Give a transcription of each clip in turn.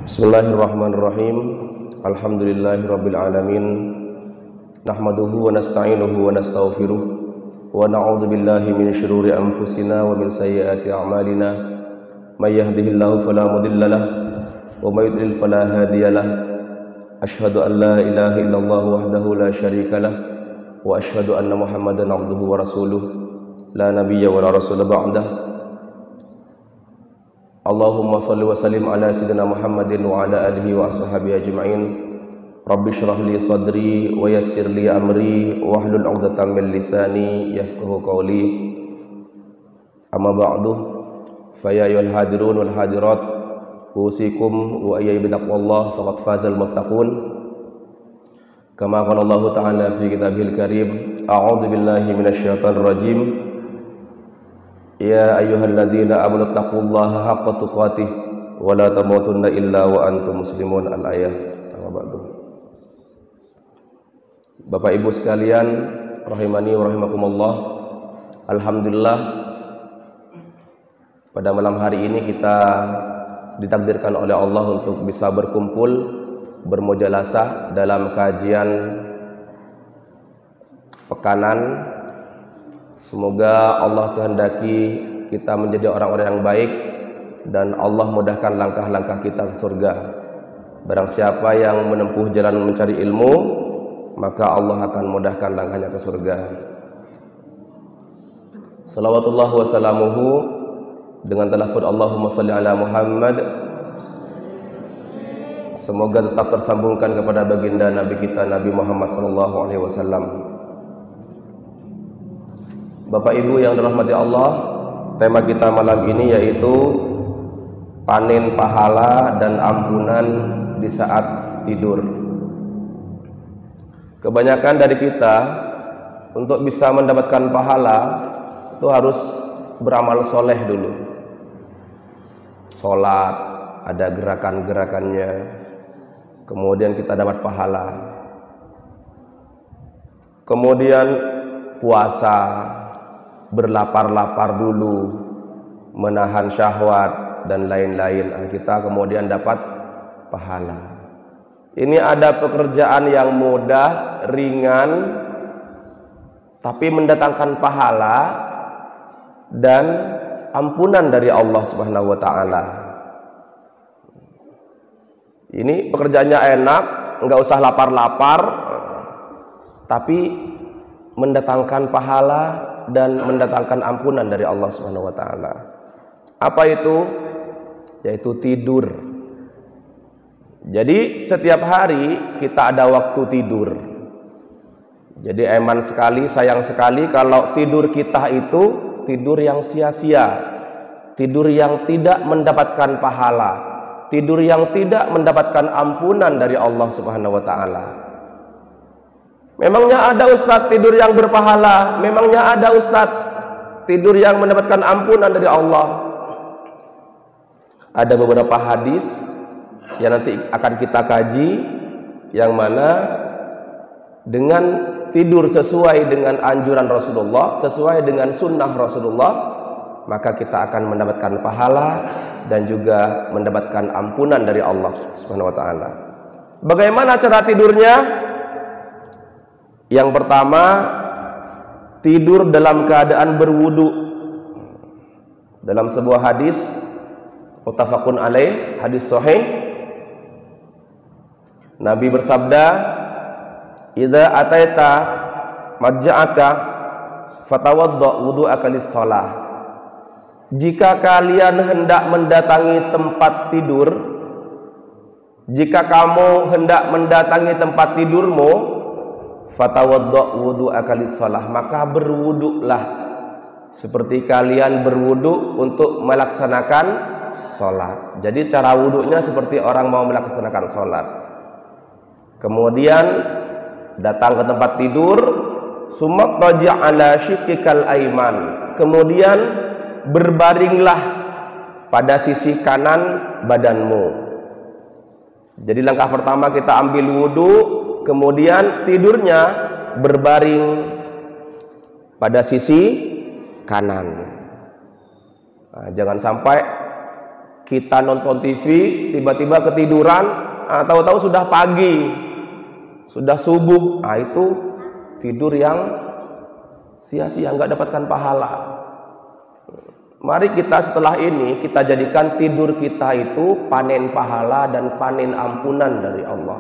Bismillahirrahmanirrahim. Alhamdulillahirabbil alamin. Nahmaduhu wa nasta'inuhu wa nastaghfiruh wa na'udzu billahi min shururi anfusina wa min sayyiati a'malina. May yahdihillahu fala mudilla lahu wa may yudlil fala hadiya lahu. Asyhadu an la ilaha illallah wahdahu la syarika lahu wa asyhadu anna Muhammadan 'abduhu wa rasuluh. La nabiyya wa la rasula ba'dah. Allahumma salli wa sallim ala sayyidina Muhammadin wa ala alihi wa ashabihi ajma'in. Rabbi shrah li sadri wa yassir li amri wa hlul 'uqdatam min lisani yafqahu qawli. Amma ba'du, fa ya ayyuhal hadirun wal hadirat, usikum wa iyaya bitaqwallah faqad fazal muttaqun. Kama qala Allah ta'ala fi kitabihil karim, a'udzu billahi minasyaitonir rajim. Ya ayyuhalladzina amanu taqullaha haqqa tuqatih wa la tamutunna illa wa antum muslimun. Al-ayah. Bapak Ibu sekalian rahimani wa rahimakumullah, alhamdulillah pada malam hari ini kita ditakdirkan oleh Allah untuk bisa berkumpul bermujalasah dalam kajian pekanan. Semoga Allah kehendaki kita menjadi orang-orang yang baik dan Allah mudahkan langkah-langkah kita ke surga. Barang siapa yang menempuh jalan mencari ilmu, maka Allah akan mudahkan langkahnya ke surga. Salawatullah wa salamuhu, dengan talafut Allahumma salli ala Muhammad, semoga tetap tersambungkan kepada baginda Nabi kita Nabi Muhammad SAW. Bapak Ibu yang dirahmati Allah, tema kita malam ini yaitu panen pahala dan ampunan di saat tidur. Kebanyakan dari kita untuk bisa mendapatkan pahala itu harus beramal soleh dulu. Sholat, ada gerakan-gerakannya, kemudian kita dapat pahala. Kemudian puasa, berlapar-lapar dulu, menahan syahwat dan lain-lain, kita kemudian dapat pahala. Ini ada pekerjaan yang mudah, ringan, tapi mendatangkan pahala dan ampunan dari Allah Subhanahu wa taala. Ini pekerjaannya enak, enggak usah lapar-lapar, tapi mendatangkan pahala dan mendatangkan ampunan dari Allah Subhanahu wa taala. Apa itu? Yaitu tidur. Jadi setiap hari kita ada waktu tidur. Jadi eman sekali, sayang sekali kalau tidur kita itu tidur yang sia-sia, tidur yang tidak mendapatkan pahala, tidur yang tidak mendapatkan ampunan dari Allah Subhanahu wa taala. Memangnya ada ustadz tidur yang berpahala? Memangnya ada ustadz tidur yang mendapatkan ampunan dari Allah? Ada beberapa hadis yang nanti akan kita kaji, yang mana dengan tidur sesuai dengan anjuran Rasulullah, sesuai dengan sunnah Rasulullah, maka kita akan mendapatkan pahala dan juga mendapatkan ampunan dari Allah Subhanahu wa taala. Bagaimana cara tidurnya? Yang pertama, tidur dalam keadaan berwudu. Dalam sebuah hadis muttafaqun alaih, hadis sahih, Nabi bersabda, "Idza ataita madja'aka fatawadda wudu'aka lis-shalah." Jika kalian hendak mendatangi tempat tidur, jika kamu hendak mendatangi tempat tidurmu, fatawadda wudu'aka lis-shalah, maka berwuduklah seperti kalian berwuduk untuk melaksanakan sholat. Jadi cara wuduknya seperti orang mau melaksanakan sholat. Kemudian datang ke tempat tidur, summa taji' ala shiqqikal aiman, kemudian berbaringlah pada sisi kanan badanmu. Jadi langkah pertama kita ambil wudu, kemudian tidurnya berbaring pada sisi kanan. Nah, jangan sampai Kita nonton TV, tiba-tiba ketiduran, tahu-tahu sudah pagi, sudah subuh. Itu tidur yang sia-sia, nggak dapatkan pahala. Mari kita setelah ini kita jadikan tidur kita itu panen pahala dan panen ampunan dari Allah.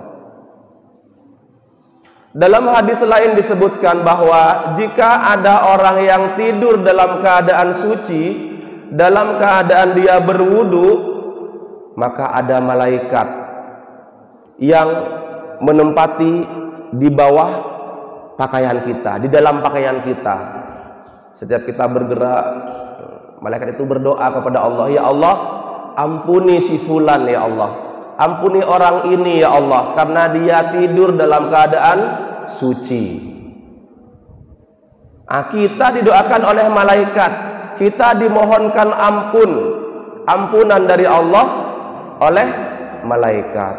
Dalam hadis lain disebutkan bahwa jika ada orang yang tidur dalam keadaan suci, dalam keadaan dia berwudu, maka ada malaikat yang menempati di bawah pakaian kita, di dalam pakaian kita. Setiap kita bergerak, malaikat itu berdoa kepada Allah, ya Allah, ampuni si fulan ya Allah, ampuni orang ini ya Allah, karena dia tidur dalam keadaan suci. Kita didoakan oleh malaikat, kita dimohonkan ampunan dari Allah oleh malaikat.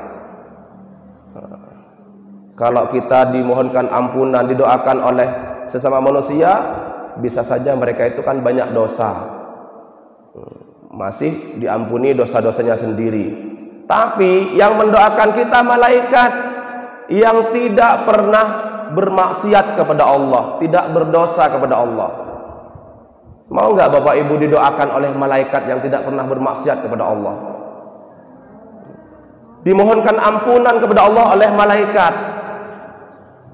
Kalau kita dimohonkan ampunan, didoakan oleh sesama manusia, bisa saja mereka itu kan banyak dosa, masih diampuni dosa-dosanya sendiri. Tapi yang mendoakan kita malaikat yang tidak pernah bermaksiat kepada Allah, tidak berdosa kepada Allah. Mau nggak Bapak Ibu didoakan oleh malaikat yang tidak pernah bermaksiat kepada Allah? Dimohonkan ampunan kepada Allah oleh malaikat.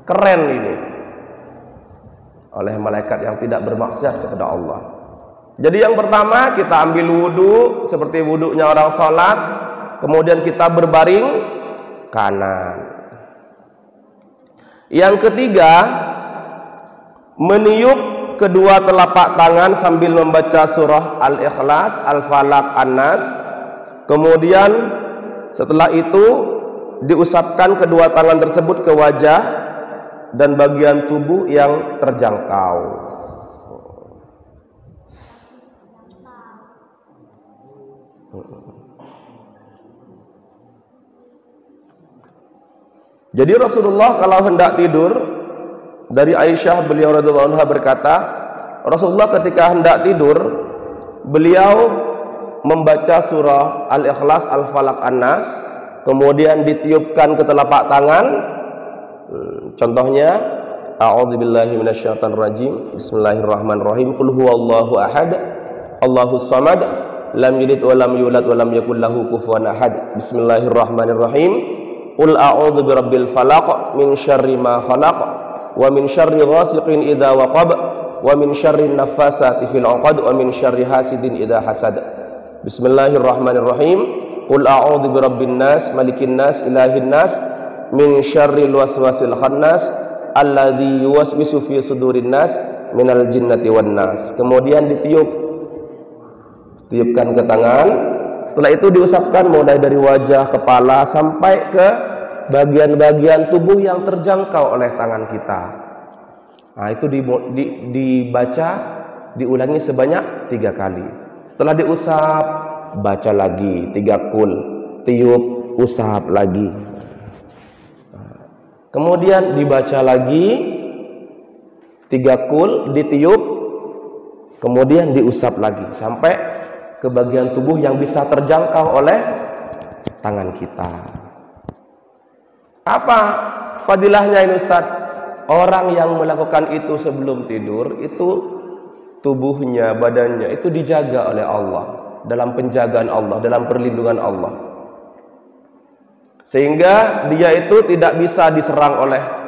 Keren ini. Oleh malaikat yang tidak bermaksiat kepada Allah. Jadi yang pertama, kita ambil wudu seperti wudunya orang sholat, kemudian kita berbaring kanan. Yang ketiga, meniup kedua telapak tangan sambil membaca surah Al-Ikhlas, Al-Falaq, An-Nas. Kemudian setelah itu diusapkan kedua tangan tersebut ke wajah dan bagian tubuh yang terjangkau. Jadi Rasulullah kalau hendak tidur, dari Aisyah beliau radhiyallahu anha berkata, Rasulullah ketika hendak tidur, beliau membaca surah Al-Ikhlas, Al-Falaq, An-Nas, kemudian ditiupkan ke telapak tangan. Contohnya, a'udzubillahi minasyaitonir rajim, bismillahirrahmanirrahim, qul huwallahu ahad, Allahus samad, lam yalid wa lam yulad wa lam yakul lahu kufuwan ahad. Bismillahirrahmanirrahim. Qul a'udzu birabbil falaq min syarri ma khalaq wa min syarri ghasiqin idza waqab wa min syarri naffatsati fil 'uqad wa min syarri hasidin idza hasad. Bismillahirrahmanirrahim. Qul a'udzu birabbin nas malikin nas ilahin nas min syarril waswasil khannas alladzi yuwaswisu fi sudurin nas minal jinnati wan nas. Kemudian tiupkan ke tangan. Setelah itu diusapkan mulai dari wajah, kepala sampai ke bagian-bagian tubuh yang terjangkau oleh tangan kita. Itu dibaca, diulangi sebanyak 3 kali. Setelah diusap, baca lagi 3 kul, tiup, usap lagi. Kemudian dibaca lagi 3 kul, ditiup, kemudian diusap lagi sampai ke bagian tubuh yang bisa terjangkau oleh tangan kita. Apa fadilahnya ini Ustaz? Orang yang melakukan itu sebelum tidur, itu tubuhnya, badannya itu dijaga oleh Allah, dalam penjagaan Allah, dalam perlindungan Allah. Sehingga dia itu tidak bisa diserang oleh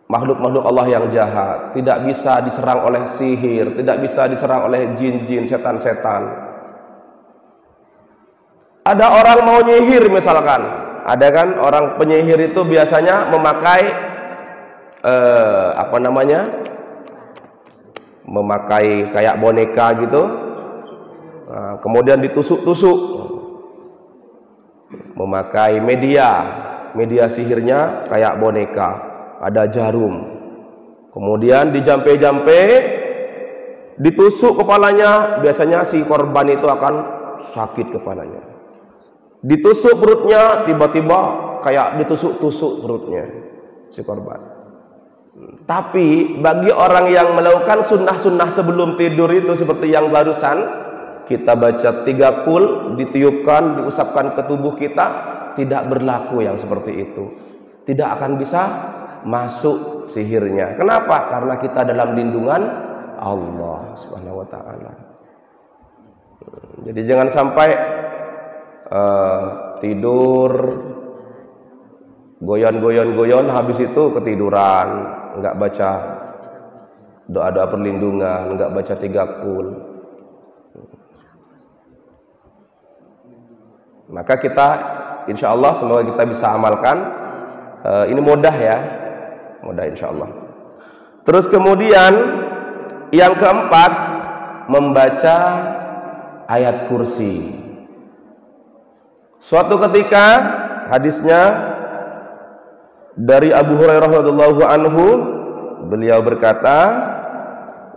makhluk-makhluk Allah yang jahat, tidak bisa diserang oleh sihir, tidak bisa diserang oleh jin-jin, setan-setan. Ada orang mau nyihir misalkan, ada kan orang penyihir itu biasanya memakai memakai kayak boneka gitu, kemudian ditusuk-tusuk, memakai media sihirnya kayak boneka. Ada jarum, kemudian dijampe-jampe, ditusuk kepalanya. Biasanya si korban itu akan sakit kepalanya. Ditusuk perutnya, tiba-tiba kayak ditusuk-tusuk perutnya si korban. Tapi bagi orang yang melakukan sunnah-sunnah sebelum tidur itu seperti yang barusan kita baca 3 qul, ditiupkan, diusapkan ke tubuh kita, tidak berlaku yang seperti itu. Tidak akan bisa masuk sihirnya. Kenapa? Karena kita dalam lindungan Allah Subhanahu wa taala. Jadi jangan sampai tidur goyon habis itu ketiduran, enggak baca doa-doa perlindungan, enggak baca 3 qul. Maka kita insyaallah semoga kita bisa amalkan. Ini mudah ya. Mudah insyaallah. Terus kemudian yang keempat, membaca ayat kursi. Suatu ketika hadisnya dari Abu Hurairah radhiyallahu anhu, beliau berkata,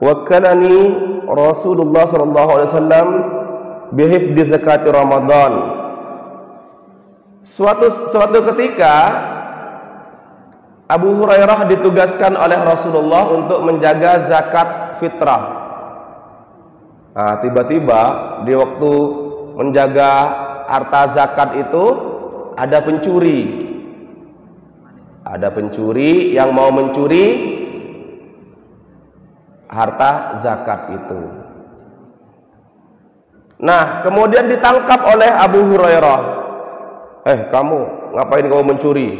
"Wakkalani Rasulullah sallallahu alaihi wasallam bihifdzi zakati Ramadan." Suatu ketika Abu Hurairah ditugaskan oleh Rasulullah untuk menjaga zakat fitrah. Nah, tiba-tiba di waktu menjaga harta zakat itu ada pencuri. Ada pencuri yang mau mencuri harta zakat itu. Nah, kemudian ditangkap oleh Abu Hurairah. Kamu ngapain kamu mencuri?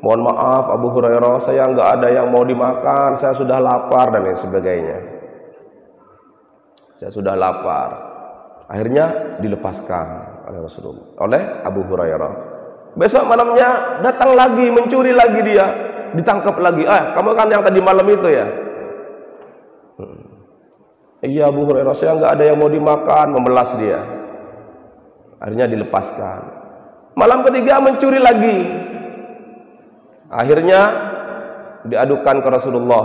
Mohon maaf Abu Hurairah, saya nggak ada yang mau dimakan, saya sudah lapar dan lain sebagainya. Saya sudah lapar. Akhirnya dilepaskan oleh Rasulullah, oleh Abu Hurairah. Besok malamnya datang lagi, mencuri lagi dia, ditangkap lagi. Kamu kan yang tadi malam itu ya? Iya Abu Hurairah, saya nggak ada yang mau dimakan, memelas dia. Akhirnya dilepaskan. Malam ketiga mencuri lagi. Akhirnya diadukan ke Rasulullah.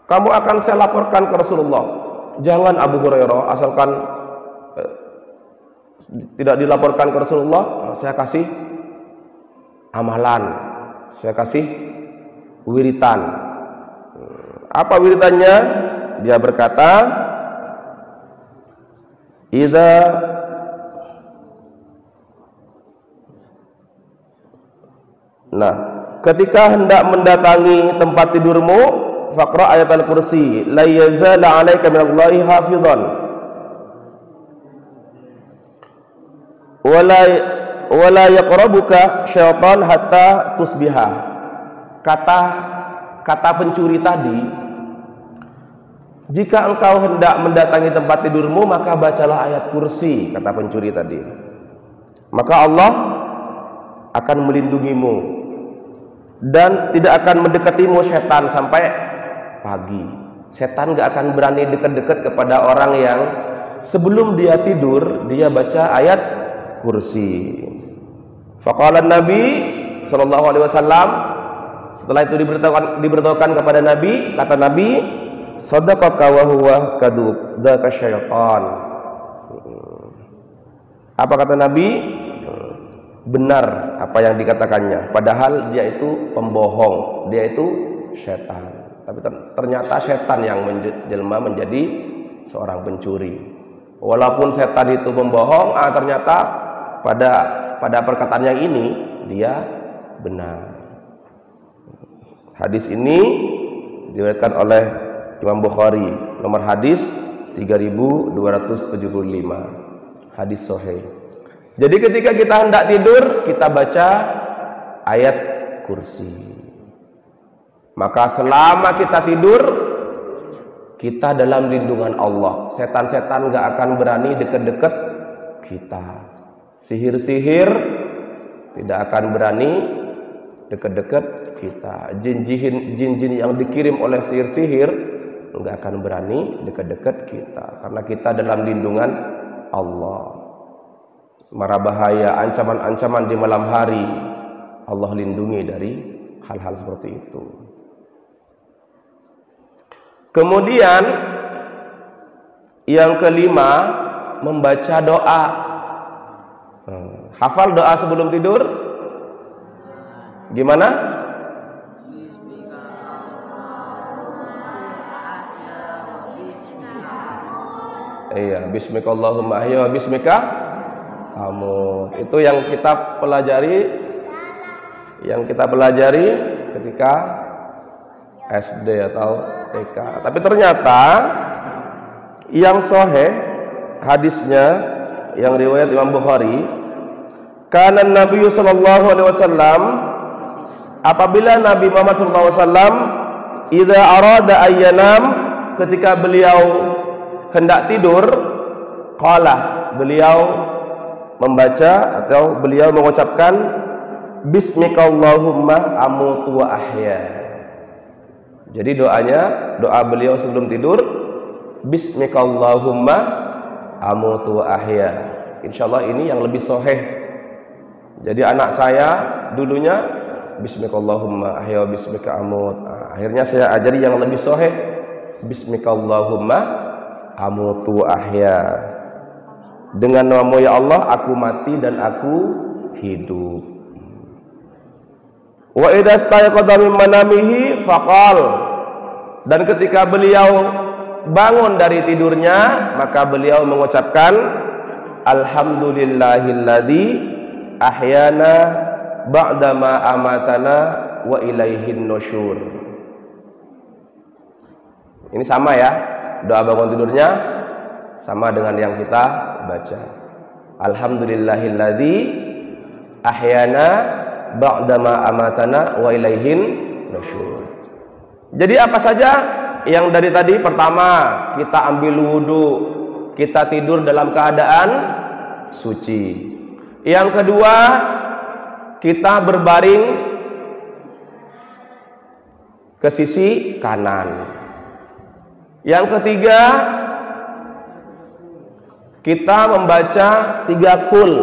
Kamu akan saya laporkan ke Rasulullah. Jangan Abu Hurairah, asalkan tidak dilaporkan ke Rasulullah, saya kasih amalan, saya kasih wiritan. Apa wiritannya? Dia berkata, ketika hendak mendatangi tempat tidurmu, faqra ayat al-kursi, la yazala 'alaika minallahi hafizan wala yaqrabuka syaitan hatta tusbiha. Kata pencuri tadi, jika engkau hendak mendatangi tempat tidurmu, maka bacalah ayat kursi, kata pencuri tadi. Maka Allah akan melindungimu dan tidak akan mendekatimu setan sampai pagi. Setan gak akan berani dekat-dekat kepada orang yang sebelum dia tidur dia baca ayat kursi. Faqala Nabi sallallahu alaihi wasallam, setelah itu diberitahukan kepada Nabi, kata Nabi, sadaqaka wa huwa kadub, dzaka syaitan. Apa kata Nabi? Benar apa yang dikatakannya, padahal dia itu pembohong, dia itu setan. Tapi ternyata setan yang menjelma menjadi seorang pencuri. Walaupun setan itu pembohong, ternyata pada perkataan yang ini dia benar. Hadis ini diriwayatkan oleh Imam Bukhari, nomor hadis 3275. Hadis sahih. Jadi ketika kita hendak tidur, kita baca ayat kursi. Maka selama kita tidur, kita dalam lindungan Allah. Setan-setan gak akan berani dekat-dekat kita. Sihir-sihir tidak akan berani dekat-dekat kita. Jin-jin yang dikirim oleh sihir-sihir gak akan berani dekat-dekat kita. Karena kita dalam lindungan Allah. Mara bahaya, ancaman-ancaman di malam hari, Allah lindungi dari hal-hal seperti itu. Kemudian yang kelima, membaca doa. Hafal doa sebelum tidur? Gimana? Iya, bismikallahumma ahya wa bismika amut. Itu yang kita pelajari ketika SD atau TK. Tapi ternyata yang sahih hadisnya yang riwayat Imam Bukhari, kana Nabi sallallahu alaihi wasallam, apabila Nabi Muhammad sallallahu alaihi wasallam idza arada ayyanam, ketika beliau hendak tidur, qala, beliau membaca atau beliau mengucapkan bismikallahumma amutu wa ahya. Jadi doa beliau sebelum tidur, bismikallahumma amutu wa ahya. Insyaallah ini yang lebih sahih. Jadi anak saya dulunya bismikallahumma ahya wa bismika amut. Akhirnya saya ajari yang lebih sahih, bismikallahumma amutu ahya. Dengan nama ya Allah aku mati dan aku hidup. Wa idza stayqadha min manamihi faqal, dan ketika beliau bangun dari tidurnya maka beliau mengucapkan alhamdulillahilladzi ahyana ba'dama amatana wa ilaihin nusyur. Ini sama ya, doa bangun tidurnya sama dengan yang kita baca. Alhamdulillahilladzi ahyana ba'dama amatana wa ilaihin nusyur. Jadi apa saja yang dari tadi? Pertama, kita ambil wudu, kita tidur dalam keadaan suci. Yang kedua, kita berbaring ke sisi kanan. Yang ketiga, kita membaca 3 kul,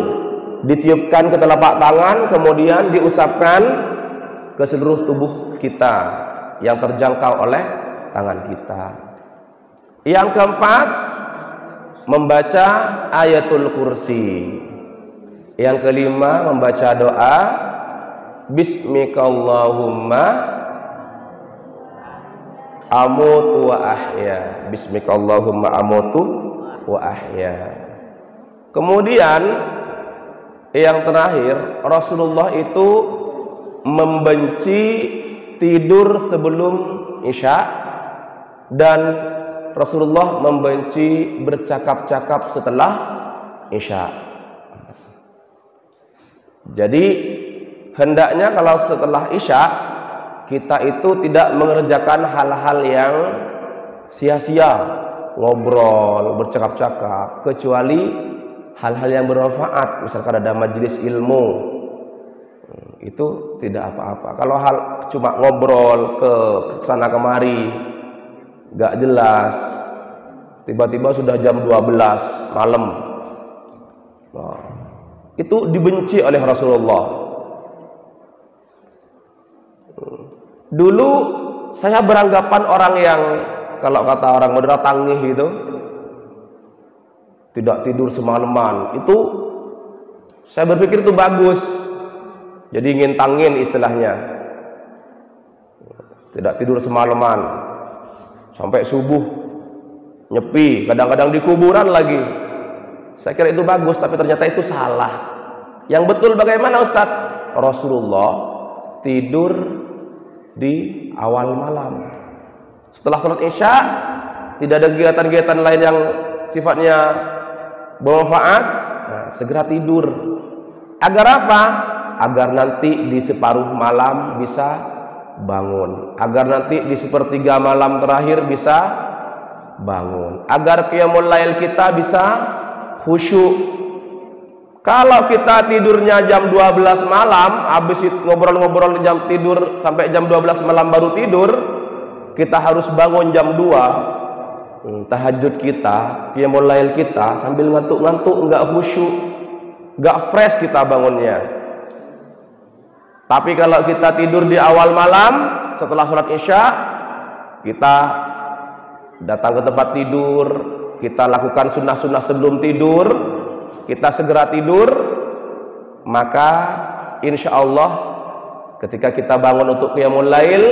ditiupkan ke telapak tangan, kemudian diusapkan ke seluruh tubuh kita yang terjangkau oleh tangan kita. Yang keempat, membaca ayatul kursi. Yang kelima, membaca doa bismikallahumma amutu wa ahya. Bismikallahumma amutu wa ahya. Kemudian yang terakhir, Rasulullah itu membenci tidur sebelum Isya, dan Rasulullah membenci bercakap-cakap setelah Isya. Jadi hendaknya kalau setelah Isya kita itu tidak mengerjakan hal-hal yang sia-sia, ngobrol, bercakap-cakap, kecuali hal-hal yang bermanfaat. Misalkan ada majelis ilmu, itu tidak apa-apa. Kalau hal cuma ngobrol ke sana kemari, gak jelas, tiba-tiba sudah jam 12 malam, nah, itu dibenci oleh Rasulullah. Dulu saya beranggapan orang yang, kalau kata orang Madura, tangih gitu, tidak tidur semalaman, itu saya berpikir itu bagus. Jadi ingin tangin istilahnya, tidak tidur semalaman sampai subuh, nyepi, kadang-kadang di kuburan lagi. Saya kira itu bagus, tapi ternyata itu salah. Yang betul bagaimana Ustadz? Rasulullah tidur di awal malam. Setelah sholat Isya, tidak ada kegiatan-kegiatan lain yang sifatnya bermanfaat, nah, segera tidur. Agar apa? Agar nanti di separuh malam bisa bangun, agar nanti di sepertiga malam terakhir bisa bangun, agar qiyamul lail kita bisa khusyuk. Kalau kita tidurnya jam 12 malam, habis ngobrol-ngobrol jam tidur sampai jam 12 malam baru tidur, kita harus bangun jam 2, tahajud kita, qiyamul lail kita, sambil ngantuk-ngantuk, enggak khusyuk, enggak fresh kita bangunnya. Tapi kalau kita tidur di awal malam setelah sholat Isya, kita datang ke tempat tidur, kita lakukan sunnah-sunnah sebelum tidur, kita segera tidur, maka insya Allah ketika kita bangun untuk qiyamul lail,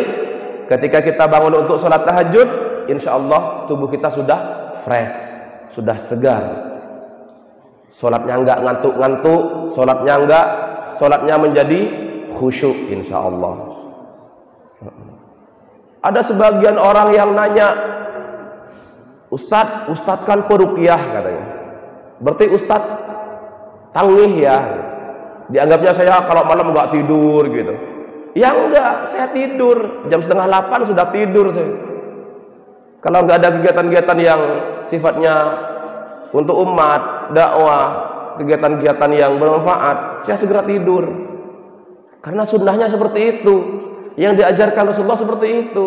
ketika kita bangun untuk sholat tahajud, insya Allah tubuh kita sudah fresh, sudah segar. Sholatnya enggak ngantuk-ngantuk, sholatnya menjadi khusyuk insya Allah. Ada sebagian orang yang nanya, Ustadz kan peruqyah katanya. Berarti Ustadz tangih ya. Dianggapnya saya kalau malam enggak tidur gitu. Ya enggak, saya tidur jam 7:30 sudah tidur saya. Kalau enggak ada kegiatan-kegiatan yang sifatnya untuk umat, dakwah, kegiatan-kegiatan yang bermanfaat, saya segera tidur. Karena sunnahnya seperti itu. Yang diajarkan Rasulullah seperti itu.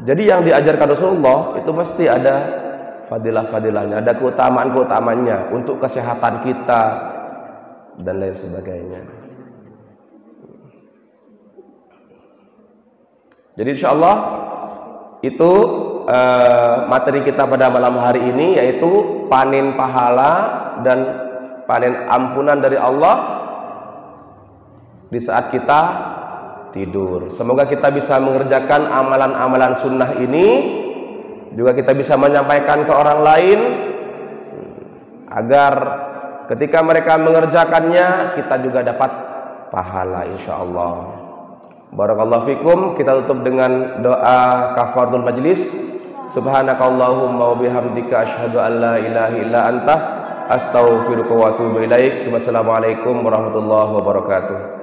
Jadi yang diajarkan Rasulullah itu mesti ada fadilah-fadilahnya, ada keutamaan-keutamaannya untuk kesehatan kita dan lain sebagainya. Jadi insya Allah itu materi kita pada malam hari ini, yaitu panen pahala dan panen ampunan dari Allah di saat kita tidur. Semoga kita bisa mengerjakan amalan-amalan sunnah ini, juga kita bisa menyampaikan ke orang lain agar ketika mereka mengerjakannya kita juga dapat pahala insya Allah. Barakallahu fikum. Kita tutup dengan doa kafaratul majlis. Subhanakallahumma wa bihamdika asyhadu an la ilaha illa anta astaghfiruka wa atubu ilaik. Wassalamualaikum warahmatullahi wabarakatuh.